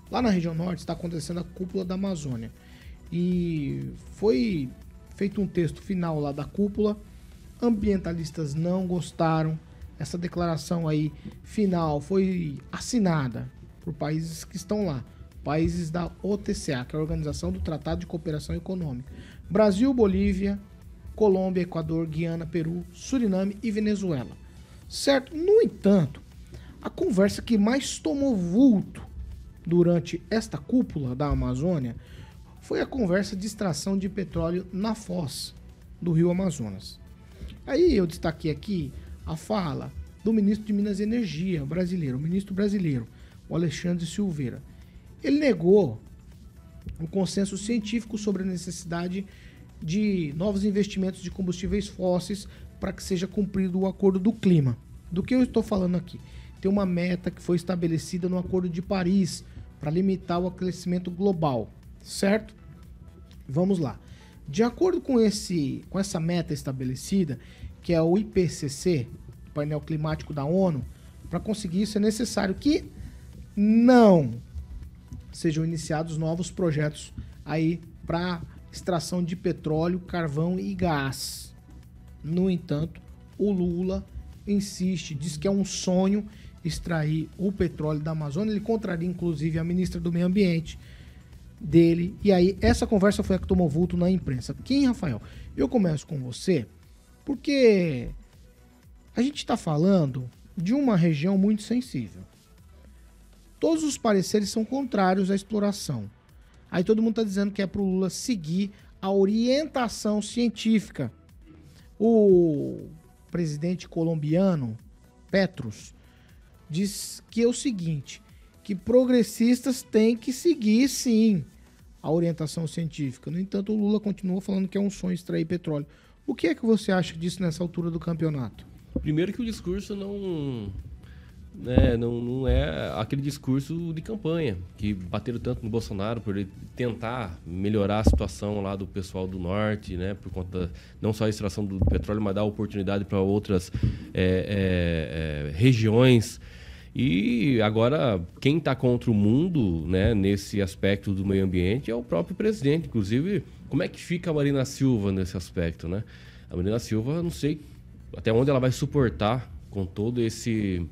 Lá na região norte está acontecendo a cúpula da Amazônia. E foi feito um texto final lá da cúpula. Ambientalistas não gostaram. Essa declaração aí final foi assinada por países que estão lá. Países da OTCA, que é a Organização do Tratado de Cooperação Econômica. Brasil, Bolívia, Colômbia, Equador, Guiana, Peru, Suriname e Venezuela. Certo? No entanto, a conversa que mais tomou vulto durante esta cúpula da Amazônia foi a conversa de extração de petróleo na foz do Rio Amazonas. Aí eu destaquei aqui a fala do ministro de Minas e Energia brasileiro, o ministro brasileiro, o Alexandre Silveira. Ele negou o consenso científico sobre a necessidade de novos investimentos de combustíveis fósseis para que seja cumprido o Acordo do Clima. Do que eu estou falando aqui? Tem uma meta que foi estabelecida no Acordo de Paris para limitar o aquecimento global, certo? Vamos lá. De acordo com essa meta estabelecida, que é o IPCC, o painel climático da ONU, para conseguir isso é necessário que não sejam iniciados novos projetos aí para extração de petróleo, carvão e gás. No entanto, o Lula insiste, diz que é um sonho extrair o petróleo da Amazônia. Ele contraria, inclusive, a ministra do Meio Ambiente dele. E aí, essa conversa foi a que tomou vulto na imprensa. Quem, Rafael? Eu começo com você, porque a gente está falando de uma região muito sensível. Todos os pareceres são contrários à exploração. Aí todo mundo está dizendo que é para o Lula seguir a orientação científica. O presidente colombiano, Petros, diz que é o seguinte, que progressistas têm que seguir, sim, a orientação científica. No entanto, o Lula continua falando que é um sonho extrair petróleo. O que é que você acha disso nessa altura do campeonato? Primeiro que o discurso não é aquele discurso de campanha, que bateram tanto no Bolsonaro por ele tentar melhorar a situação lá do pessoal do norte, né, por conta não só a extração do petróleo, mas dar oportunidade para outras regiões. E agora, quem está contra o mundo, né, nesse aspecto do meio ambiente é o próprio presidente. Inclusive, como é que fica a Marina Silva nesse aspecto, né? A Marina Silva, não sei até onde ela vai suportar com todo esse,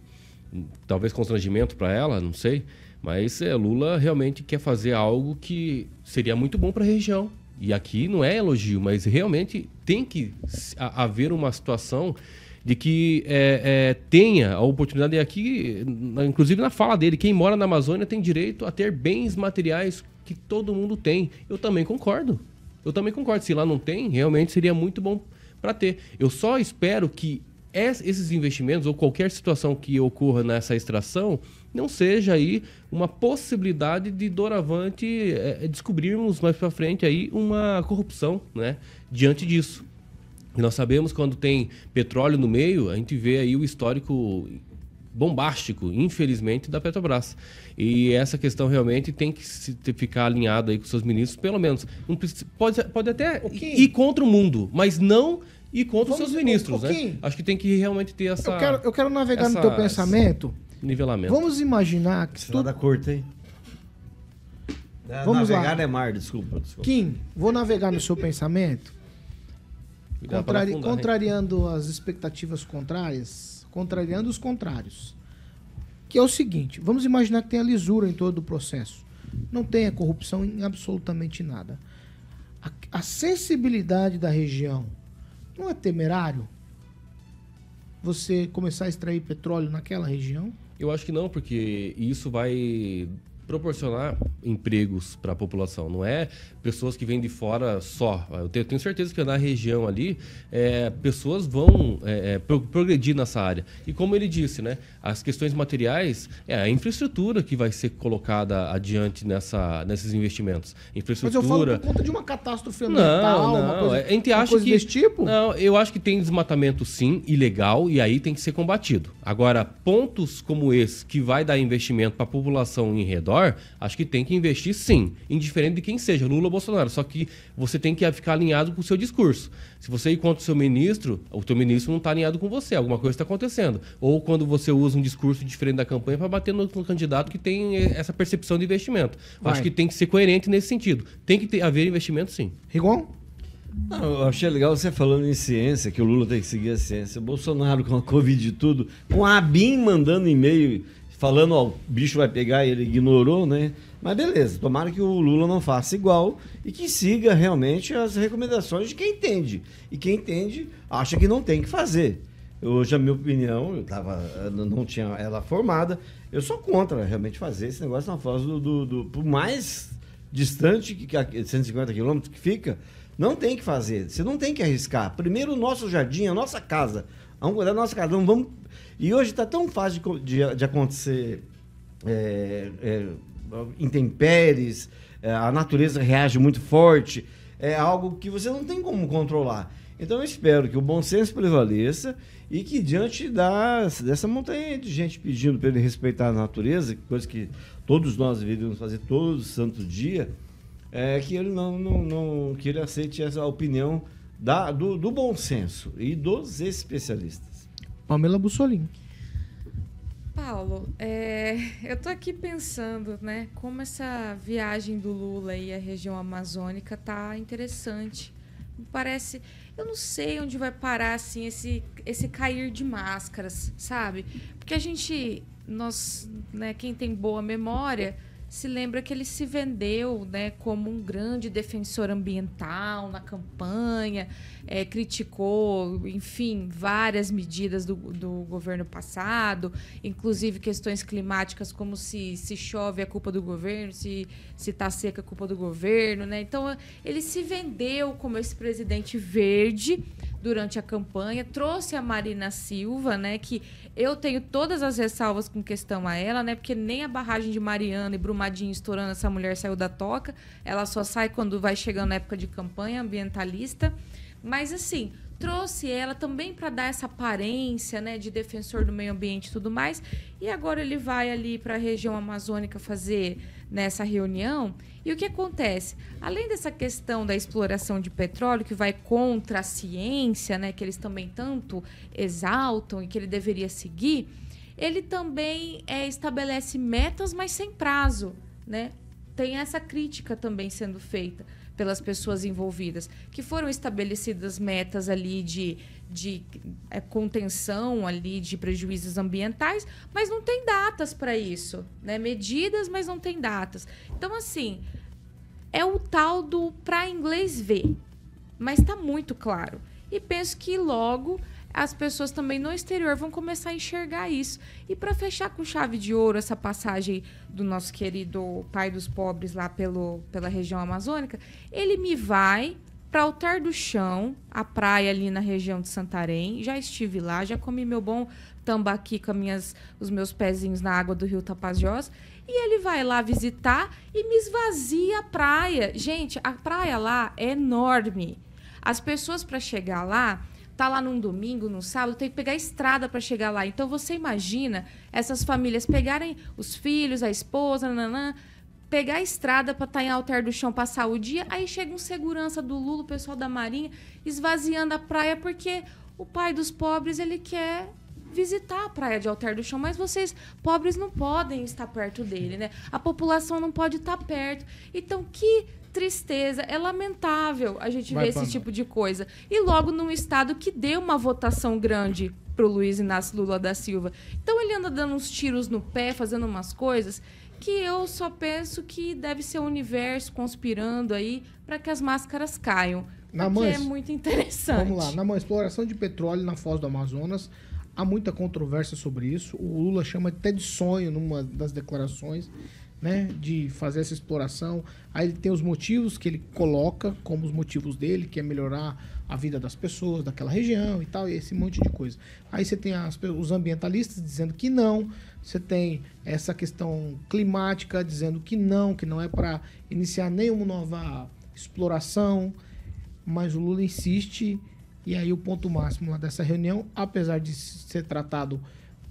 talvez, constrangimento para ela, não sei. Mas Lula realmente quer fazer algo que seria muito bom para a região. E aqui não é elogio, mas realmente tem que haver uma situação de que tenha a oportunidade. Aqui, inclusive na fala dele, quem mora na Amazônia tem direito a ter bens materiais que todo mundo tem. Eu também concordo. Se lá não tem, realmente seria muito bom para ter. Eu só espero que esses investimentos ou qualquer situação que ocorra nessa extração não seja aí uma possibilidade de doravante descobrirmos mais para frente aí uma corrupção, né, diante disso. E nós sabemos quando tem petróleo no meio, a gente vê aí o histórico bombástico, infelizmente, da Petrobras. E essa questão realmente tem que ficar alinhada aí com seus ministros, pelo menos. Não precisa, pode até ir contra o mundo, mas não ir contra os seus ministros, né? Acho que tem que realmente ter essa... Eu quero navegar no teu pensamento. Nivelamento. Vamos imaginar que... Tudo da corte, hein? Vamos navegar lá. não é mar, desculpa. Kim, vou navegar no seu pensamento. Contrariando as expectativas contrárias, contrariando os contrários. Que é o seguinte, vamos imaginar que tem a lisura em todo o processo. Não tem a corrupção em absolutamente nada. A sensibilidade da região não é temerário você começar a extrair petróleo naquela região? Eu acho que não, porque isso vai proporcionar empregos para a população, não é pessoas que vêm de fora só. Eu tenho certeza que na região ali pessoas vão progredir nessa área. E como ele disse, né, as questões materiais é a infraestrutura que vai ser colocada adiante nesses investimentos. Infraestrutura. Mas eu falo por conta de uma catástrofe ambiental, uma coisa desse tipo? Não, eu acho que tem desmatamento sim, ilegal, e aí tem que ser combatido. Agora, pontos como esse que vai dar investimento para a população em redor, maior, acho que tem que investir sim, indiferente de quem seja, Lula ou Bolsonaro. Só que você tem que ficar alinhado com o seu discurso. Se você ir contra o teu ministro não está alinhado com você, alguma coisa está acontecendo. Ou quando você usa um discurso diferente da campanha para bater no candidato que tem essa percepção de investimento. Acho que tem que ser coerente nesse sentido. Tem que haver investimento sim. Rigon? Não, eu achei legal você falando em ciência, que o Lula tem que seguir a ciência. O Bolsonaro com a Covid e tudo, com a ABIN mandando e-mail falando, ó, o bicho vai pegar e ele ignorou, né? Mas beleza, tomara que o Lula não faça igual e que siga realmente as recomendações de quem entende. E quem entende acha que não tem que fazer. Hoje, a minha opinião, não tinha ela formada, eu sou contra realmente fazer esse negócio na foz por mais distante que 150 quilômetros que fica, não tem que fazer, você não tem que arriscar. Primeiro o nosso jardim, a nossa casa. Vamos cuidar da nossa casa. Vamos... E hoje está tão fácil de acontecer intempéries, a natureza reage muito forte, é algo que você não tem como controlar. Então eu espero que o bom senso prevaleça e que diante dessa montanha de gente pedindo para ele respeitar a natureza, coisa que todos nós deveríamos fazer todo santo dia, que ele que ele aceite essa opinião do bom senso e dos especialistas. Pamela Bussolini. Paulo, eu tô aqui pensando, né, como essa viagem do Lula e a região amazônica tá interessante. Me parece, eu não sei onde vai parar assim esse cair de máscaras, sabe? Porque nós, né, quem tem boa memória, se lembra que ele se vendeu, né, como um grande defensor ambiental na campanha, criticou, enfim, várias medidas do governo passado, inclusive questões climáticas, como se chove é culpa do governo, se está seca é culpa do governo, né? Então, ele se vendeu como esse presidente verde durante a campanha, trouxe a Marina Silva, né, que eu tenho todas as ressalvas com questão a ela, né, porque nem a barragem de Mariana e Brumadinho estourando, essa mulher saiu da toca, ela só sai quando vai chegando na época de campanha ambientalista, mas assim, trouxe ela também para dar essa aparência, né, de defensor do meio ambiente e tudo mais, e agora ele vai ali para a região amazônica fazer nessa reunião. E o que acontece? Além dessa questão da exploração de petróleo, que vai contra a ciência, né, que eles também tanto exaltam e que ele deveria seguir, ele também estabelece metas, mas sem prazo, né? Tem essa crítica também sendo feita pelas pessoas envolvidas, que foram estabelecidas metas ali de contenção ali de prejuízos ambientais, mas não tem datas para isso, né? Medidas, mas não tem datas. Então, assim, é o tal do para inglês ver, mas está muito claro. E penso que logo as pessoas também no exterior vão começar a enxergar isso. E para fechar com chave de ouro essa passagem do nosso querido pai dos pobres lá pela região amazônica, ele me vai para Altar do Chão, a praia ali na região de Santarém. Já estive lá, já comi meu bom tambaqui com os meus pezinhos na água do rio Tapajós. E ele vai lá visitar e me esvazia a praia. Gente, a praia lá é enorme. As pessoas para chegar lá, tá lá num domingo, num sábado, tem que pegar a estrada para chegar lá. Então você imagina essas famílias pegarem os filhos, a esposa, pegar a estrada para estar em Altar do Chão, passar o dia, aí chega um segurança do Lula, o pessoal da Marinha, esvaziando a praia porque o pai dos pobres, ele quer visitar a praia de Altar do Chão, mas vocês, pobres, não podem estar perto dele, né? A população não pode estar perto. Então, que tristeza, é lamentável a gente ver esse tipo de coisa. E logo num estado que deu uma votação grande pro Luiz Inácio Lula da Silva. Então, ele anda dando uns tiros no pé, fazendo umas coisas que eu só penso que deve ser o universo conspirando aí para que as máscaras caiam. Porque é muito interessante. Vamos lá, na exploração de petróleo na Foz do Amazonas, há muita controvérsia sobre isso. O Lula chama até de sonho numa das declarações, né, de fazer essa exploração. Aí ele tem os motivos que ele coloca como os motivos dele, que é melhorar a vida das pessoas daquela região e tal, e esse monte de coisa. Aí você tem os ambientalistas dizendo que não, você tem essa questão climática dizendo que não é para iniciar nenhuma nova exploração, mas o Lula insiste. E aí o ponto máximo lá dessa reunião, apesar de ser tratado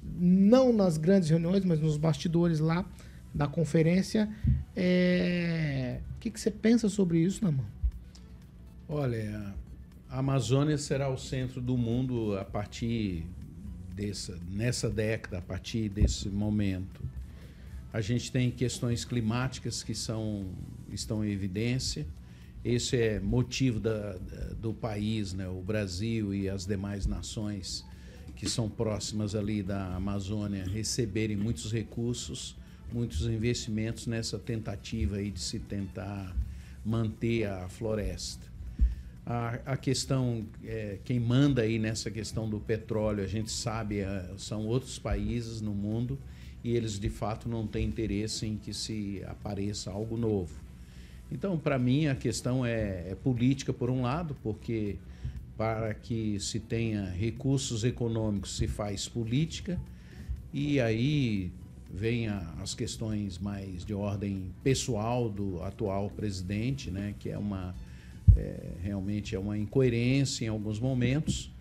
não nas grandes reuniões, mas nos bastidores lá, da conferência. O que você pensa sobre isso, Naman? Olha, a Amazônia será o centro do mundo a partir nessa década, a partir desse momento. A gente tem questões climáticas que estão em evidência. Esse é motivo do país, né, o Brasil e as demais nações que são próximas ali da Amazônia receberem muitos recursos, muitos investimentos nessa tentativa aí de se tentar manter a floresta. A questão, quem manda aí nessa questão do petróleo, a gente sabe, são outros países no mundo e eles de fato não têm interesse em que se apareça algo novo. Então, para mim, a questão é política, por um lado, porque para que se tenha recursos econômicos se faz política, e aí vem as questões mais de ordem pessoal do atual presidente, né, que realmente é uma incoerência em alguns momentos,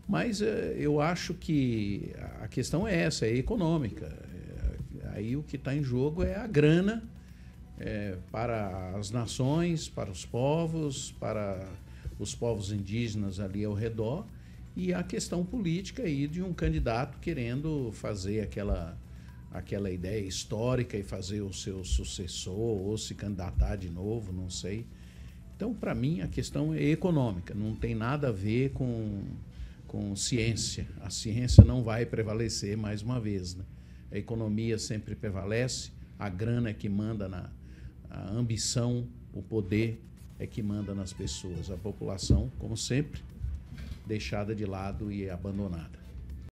mas eu acho que a questão é essa, é econômica. Aí o que está em jogo é a grana para as nações, para os povos indígenas ali ao redor, e a questão política aí de um candidato querendo fazer aquela ideia histórica e fazer o seu sucessor ou se candidatar de novo, não sei. Então, para mim, a questão é econômica, não tem nada a ver com ciência. A ciência não vai prevalecer mais uma vez, né? A economia sempre prevalece, a grana é que manda a ambição, o poder é que manda nas pessoas. A população, como sempre, deixada de lado e abandonada.